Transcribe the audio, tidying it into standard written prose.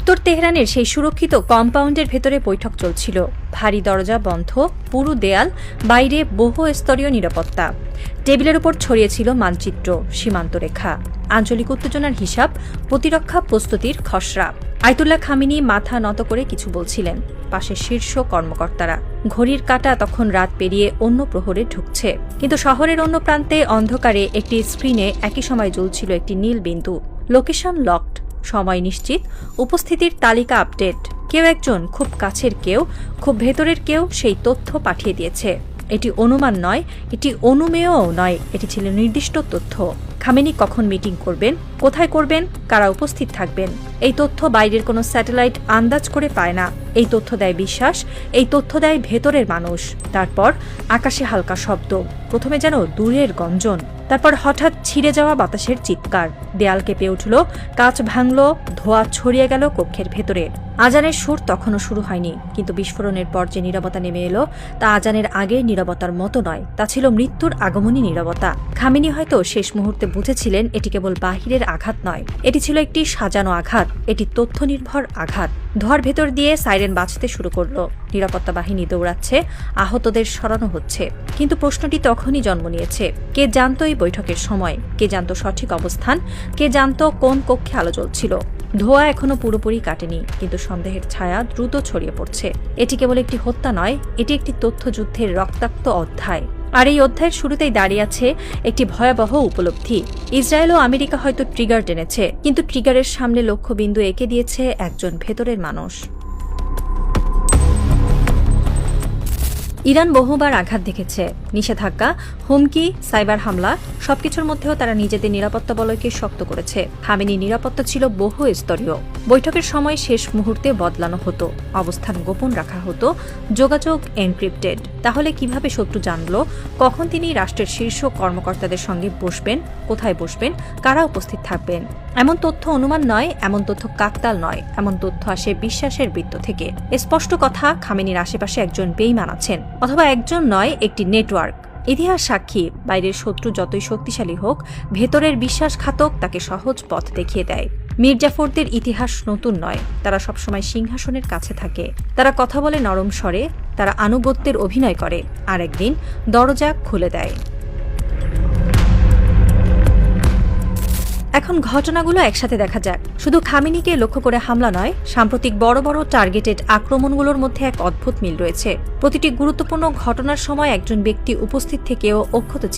উত্তর তেহরানের সেই সুরক্ষিত কম্পাউন্ডের ভেতরে বৈঠক চলছিল। ভারী দরজা বন্ধ, পুরো দেয়াল, বাইরে বহু স্তরীয় নিরাপত্তা। টেবিলের উপর ছড়িয়েছিল মানচিত্র, সীমান্ত রেখা, আঞ্চলিক উত্তেজনার হিসাব, প্রতিরক্ষা প্রস্তুতির খসড়া। আয়াতুল্লাহ খামেনি মাথা নত করে কিছু বলছিলেন। পাশে শীর্ষ কর্মকর্তারা। ঘড়ির কাঁটা তখন রাত পেরিয়ে অন্য প্রহরে ঢুকছে, কিন্তু শহরের অন্য প্রান্তে অন্ধকারে একটি স্ক্রিনে একই সময় জ্বলছিল একটি নীল বিন্দু। লোকেশন লকড, সময় নিশ্চিত, উপস্থিতির তালিকা আপডেট। কেউ একজন, খুব কাছের কেউ, খুব ভেতরের কেউ সেই তথ্য পাঠিয়ে দিয়েছে। এটি অনুমান নয়, এটি অনুমেয়ও নয়, এটি ছিল নির্দিষ্ট তথ্য। খামেনি কখন মিটিং করবেন, কোথায় করবেন, কারা উপস্থিত থাকবেন, এই তথ্য বাইরের কোনো স্যাটেলাইট আন্দাজ করে পায় না। এই তথ্য দেয় বিশ্বাস, এই তথ্য দেয় ভেতরের মানুষ। তারপর আকাশে হালকা শব্দ, প্রথমে যেন দূরের গঞ্জন, তারপর হঠাৎ ছিঁড়ে যাওয়া বাতাসের চিৎকার। দেয়াল কেঁপে উঠল, কাঁচ ভাঙল, ধোঁয়া ছড়িয়ে গেল কক্ষের ভেতরে। আজানের সুর তখনও শুরু হয়নি, কিন্তু বিস্ফোরণের পর যে নীরবতা নেমে এলো তা আজানের আগে নীরবতার মতো নয়, তা ছিল মৃত্যুর আগমনী নীরবতা। খামেনি হয়তো শেষ মুহূর্তে বুঝেছিলেন এটি কেবল বাহিরের আঘাত নয়, এটি ছিল একটি সাজানো আঘাত, এটি তথ্য নির্ভর আঘাত। ধোঁয়ার ভেতর দিয়ে সাইরেন বাজতে শুরু করল। নিরাপত্তা বাহিনী দৌড়াচ্ছে, আহতদের সরানো হচ্ছে। কিন্তু প্রশ্নটি তখনই জন্ম নিয়েছে, কে জানত এই বৈঠকের সময়, কে জানত সঠিক অবস্থান, কে জানত কোন কক্ষে আলো জ্বলছিল। ধোঁয়া এখনো পুরোপুরি কাটেনি, কিন্তু সন্দেহের ছায়া দ্রুত ছড়িয়ে পড়ছে। এটি কেবল একটি হত্যা নয়, এটি একটি তথ্যযুদ্ধের রক্তাক্ত অধ্যায়। আর এই অধ্যায়ের শুরুতেই দাঁড়িয়ে আছে একটি ভয়াবহ উপলব্ধি। ইসরায়েল ও আমেরিকা হয়তো ট্রিগার টেনেছে, কিন্তু ট্রিগারের সামনে লক্ষ্যবিন্দু এঁকে দিয়েছে একজন ভেতরের মানুষ। ইরান বহুবার আঘাত দেখেছে, নিষেধাজ্ঞা, হুমকি, সাইবার হামলা, সবকিছুর মধ্যেও তারা নিজেদের নিরাপত্তা বলয়কে শক্ত করেছে। খামেনির নিরাপত্তা ছিল বহু স্তরীয়। বৈঠকের সময় শেষ মুহূর্তে বদলানো হতো, অবস্থান গোপন রাখা হতো, যোগাযোগ এনক্রিপ্টেড। তাহলে কিভাবে শত্রু জানল কখন তিনি রাষ্ট্রের শীর্ষ কর্মকর্তাদের সঙ্গে বসবেন, কোথায় বসবেন, কারা উপস্থিত থাকবেন? এমন তথ্য অনুমান নয়, এমন তথ্য কাকতাল নয়, এমন তথ্য আসে বিশ্বাসের বৃত্ত থেকে। স্পষ্ট কথা, খামেনির আশেপাশে একজন বেঈমান আছেন, অথবা একজন নয়, একটি নেটওয়ার্ক। ইতিহাস সাক্ষী, বাইরের শত্রু যতই শক্তিশালী হোক, ভেতরের বিশ্বাসঘাতক তাকে সহজ পথ দেখিয়ে দেয়। মীর জাফরদের ইতিহাস নতুন নয়, তারা সবসময় সিংহাসনের কাছে থাকে। তারা কথা বলে নরম স্বরে, তারা আনুগত্যের অভিনয় করে, আর একদিন দরজা খুলে দেয়। এখন ঘটনাগুলো একসাথে দেখা যাক। শুধু খামেনিকে লক্ষ্য করে হামলা নয়, সাম্প্রতিক বড় বড় টার্গেটেড আক্রমণগুলোর মধ্যে এক অদ্ভুত মিল রয়েছে। প্রতিটি গুরুত্বপূর্ণ ঘটনার সময় একজন ব্যক্তি উপস্থিত থেকেও অক্ষত